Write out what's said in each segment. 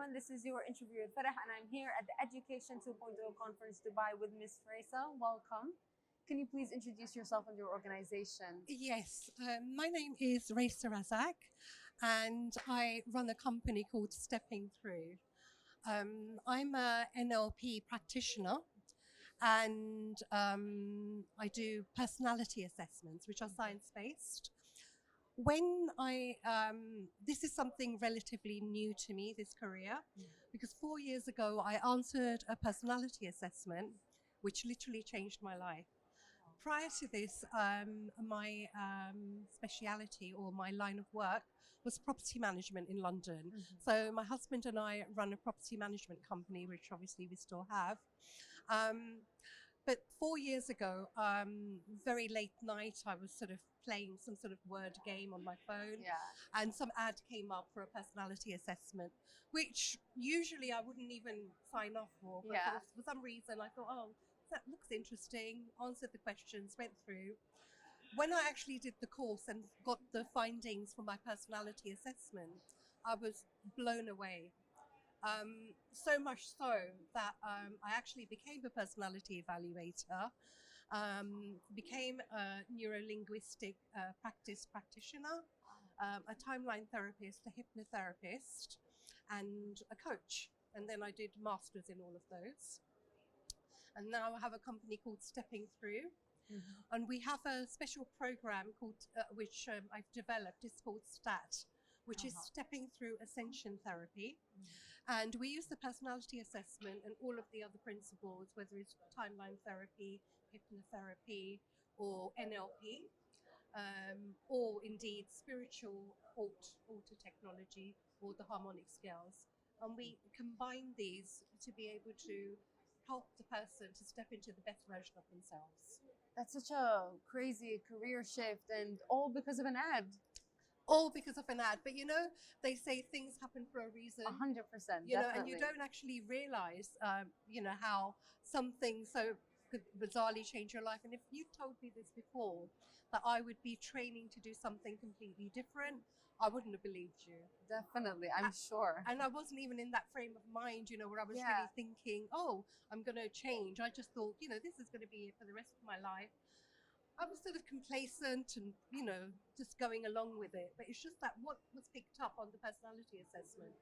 everyone. This is your interviewer Farah, and I'm here at the Education 2.0 Conference Dubai with Miss Raisa. Welcome. Can you please introduce yourself and your organization? Yes, my name is Raisa Razak, and I run a company called Stepping Through. I'm a NLP practitioner, and I do personality assessments, which are science-based. This is something relatively new to me, this career, because 4 years ago I answered a personality assessment, which literally changed my life. Prior to this, my speciality or my line of work was property management in London. So my husband and I run a property management company, which obviously we still have. But 4 years ago, very late night, I was sort of playing some sort of word game on my phone, and some ad came up for a personality assessment, which usually I wouldn't even sign off for. But for some reason, I thought, oh, that looks interesting. Answered the questions, went through. When I actually did the course and got the findings for my personality assessment, I was blown away. So much so that I actually became a personality evaluator, became a neuro-linguistic practitioner, a timeline therapist, a hypnotherapist, and a coach. And then I did masters in all of those. And now I have a company called Stepping Through. And we have a special program called, which I've developed. It's called STAT, which is Stepping Through Ascension Therapy. And we use the personality assessment and all of the other principles, whether it's timeline therapy, hypnotherapy, or NLP, or indeed spiritual alter technology or the harmonic scales. And we combine these to be able to help the person to step into the best version of themselves. That's such a crazy career shift, and all because of an ad. All because of an ad. But you know, they say things happen for a reason. 100%. You know, and you don't actually realize, you know, how something so could bizarrely change your life. And if you told me this before, that I would be training to do something completely different, I wouldn't have believed you. Definitely, I'm sure. And I wasn't even in that frame of mind, you know, where I was really thinking, oh, I'm going to change. I just thought, you know, this is going to be it for the rest of my life. I was sort of complacent and, you know, just going along with it. But it's just that what was picked up on the personality assessment,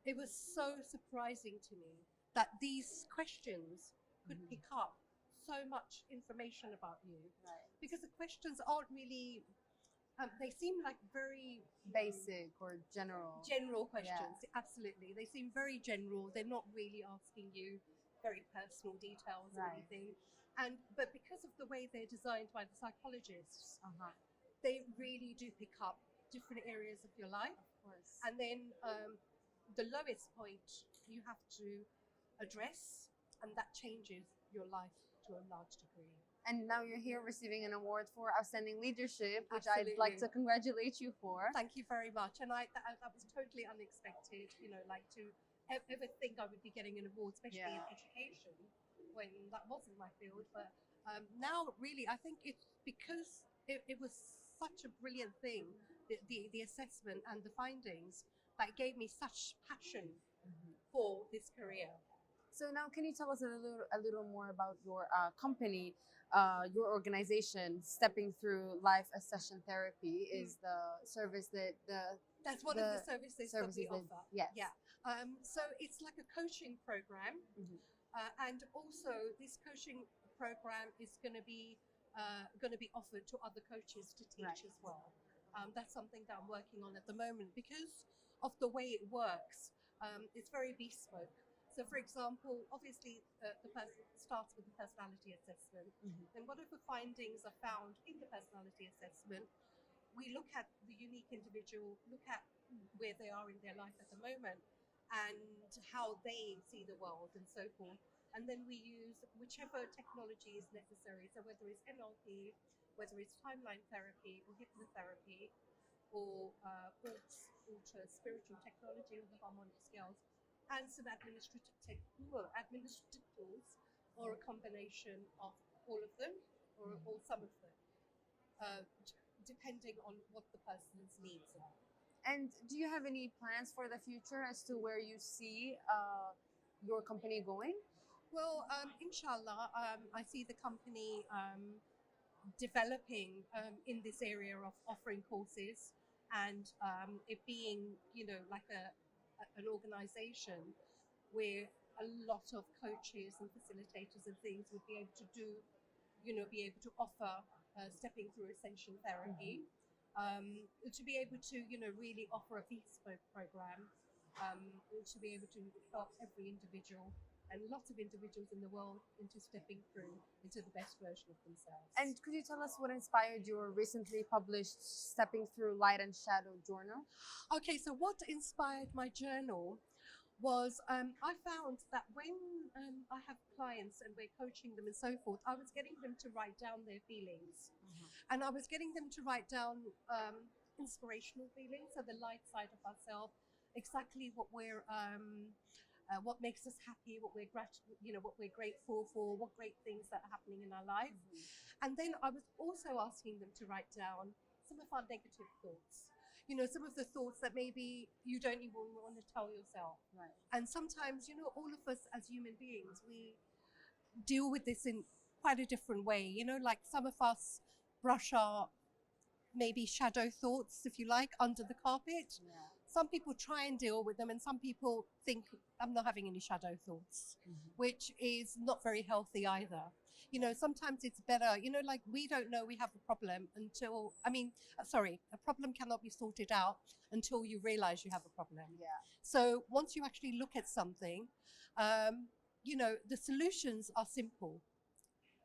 it was so surprising to me that these questions could pick up so much information about you. Because the questions aren't really, they seem like very basic or general. General questions, absolutely. They seem very general. They're not really asking you very personal details or anything. But because of the way they're designed by the psychologists, they really do pick up different areas of your life. Of course. And then the lowest point you have to address, and that changes your life to a large degree. And now you're here receiving an award for outstanding leadership, which I'd like to congratulate you for. Thank you very much. And that was totally unexpected, you know, like to ever think I would be getting an award, especially in education, when that wasn't my field. But now, really, I think it's because it was such a brilliant thing, the assessment and the findings, that gave me such passion for this career. So now, can you tell us a little more about your company, your organization? Stepping Through Life Accession Therapy is the service that's one of the services that we offer. Yes. Yeah. So it's like a coaching program, and also this coaching program is going to be offered to other coaches to teach as well. That's something that I'm working on at the moment because of the way it works. It's very bespoke. So, for example, obviously, the person starts with the personality assessment. And whatever findings are found in the personality assessment, we look at the unique individual, look at where they are in their life at the moment, and how they see the world and so forth. And then we use whichever technology is necessary. So whether it's NLP, whether it's timeline therapy or hypnotherapy, or alter spiritual technology or the harmonic scales, and some administrative tools, or a combination of all of them, or some of them, depending on what the person's needs are. And do you have any plans for the future as to where you see your company going? Well, inshallah, I see the company developing in this area of offering courses and it being, like an organization where a lot of coaches and facilitators and things would be able to do, be able to offer stepping through ascension therapy, to be able to, really offer a bespoke program, to be able to help every individual and lots of individuals in the world into stepping through into the best version of themselves. And could you tell us what inspired your recently published Stepping Through Light and Shadow journal? Okay, so what inspired my journal was I found that when I have clients and we're coaching them and so forth, I was getting them to write down their feelings. And I was getting them to write down inspirational feelings, so the light side of ourselves, exactly what we're what makes us happy, what we're what we're grateful for, what great things that are happening in our life. And then I was also asking them to write down some of our negative thoughts. Some of the thoughts that maybe you don't even want to tell yourself. Right. And sometimes, all of us as human beings, we deal with this in quite a different way. Like some of us brush our maybe shadow thoughts, if you like, under the carpet. Yeah. Some people try and deal with them and some people think I'm not having any shadow thoughts, which is not very healthy either. Sometimes it's better, like we don't know we have a problem until, a problem cannot be sorted out until you realize you have a problem. Yeah. So once you actually look at something, the solutions are simple,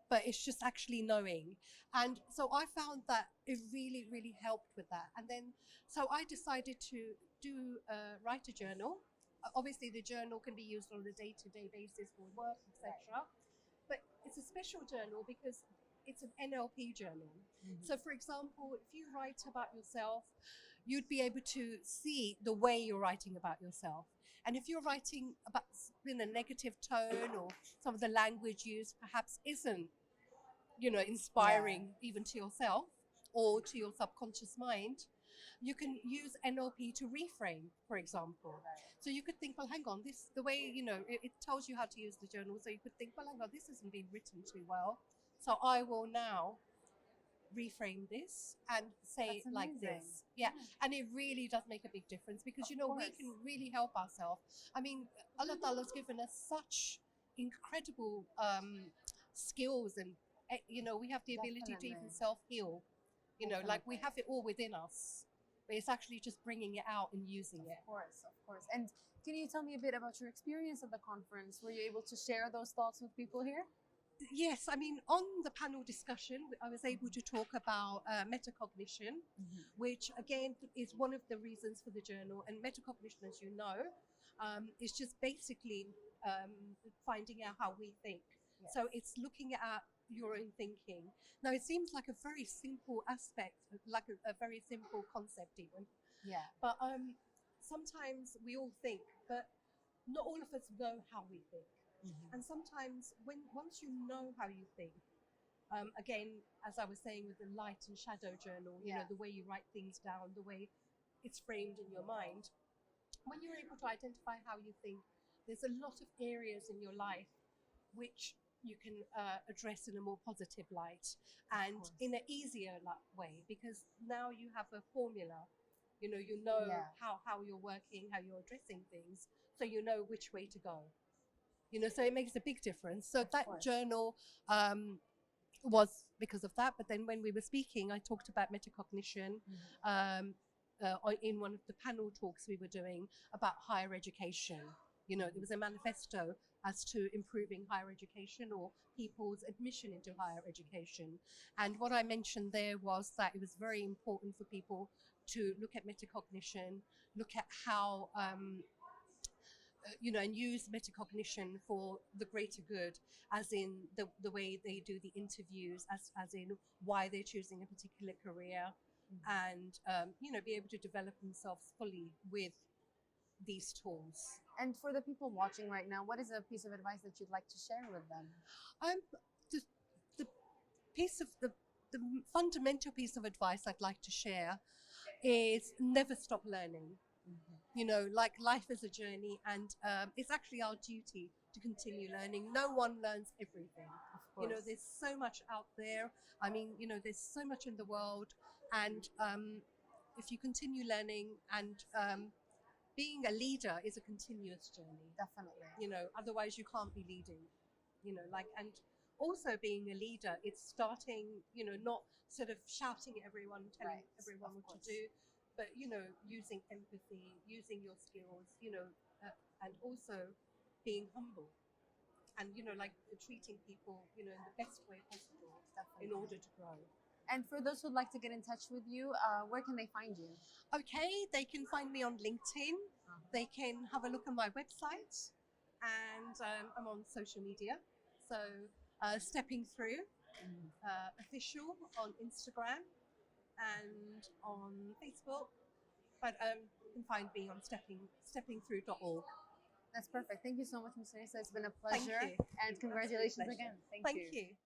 but it's just actually knowing. And so I found that it really, really helped with that. And then, so I decided to write a journal. Obviously, the journal can be used on a day-to-day basis for work, etc. But it's a special journal because it's an NLP journal. So, for example, if you write about yourself, you'd be able to see the way you're writing about yourself. And if you're writing about in a negative tone or some of the language used perhaps isn't, inspiring even to yourself or to your subconscious mind, you can use NLP to reframe, for example. So you could think, well, hang on, the way, it tells you how to use the journal. So you could think, well, hang on, this hasn't been written too well. So I will now reframe this and say it like this. Yeah. And it really does make a big difference because, we can really help ourselves. I mean, Allah Ta'ala's given us such incredible skills and, we have the ability to even self-heal. Like we have it all within us. But it's actually just bringing it out and using it. Of course. And can you tell me a bit about your experience at the conference? Were you able to share those thoughts with people here? Yes, I mean, on the panel discussion, I was able to talk about metacognition, which again is one of the reasons for the journal. And metacognition, as you know, is just basically finding out how we think. Yes. So it's looking at your own thinking. Now, it seems like a very simple aspect, like a very simple concept even. Yeah. But sometimes we all think, but not all of us know how we think. And sometimes once you know how you think, again, as I was saying with the light and shadow journal, the way you write things down, the way it's framed in your mind, when you're able to identify how you think, there's a lot of areas in your life which you can address in a more positive light and in an easier way, because now you have a formula. How you're working, how you're addressing things, so you know which way to go. So it makes a big difference. So that journal was because of that. But then when we were speaking, I talked about metacognition in one of the panel talks we were doing about higher education. There was a manifesto as to improving higher education or people's admission into higher education. And what I mentioned there was that it was very important for people to look at metacognition, look at how and use metacognition for the greater good, as in the way they do the interviews, as in why they're choosing a particular career, and be able to develop themselves fully with these tools. And for the people watching right now, what is a piece of advice that you'd like to share with them? The fundamental piece of advice I'd like to share is never stop learning. You know, like life is a journey, and it's actually our duty to continue learning. No one learns everything. You know, there's so much out there. I mean, you know, there's so much in the world, and if you continue learning, and being a leader is a continuous journey. Definitely. You know, otherwise you can't be leading. You know, like, and also being a leader, it's starting, you know, not sort of shouting at everyone, telling everyone what to do, but, you know, using empathy, using your skills, you know, and also being humble, and, you know, like treating people, you know, in the best way possible in order to grow. And for those who'd like to get in touch with you, where can they find you? Okay, they can find me on LinkedIn. They can have a look at my website, and I'm on social media. So Stepping Through official on Instagram and on Facebook. But you can find me on steppingthrough.org. That's perfect. Thank you so much, Ms. Raisa. It's been a pleasure. Thank you. And congratulations Pleasure. again. Thank you.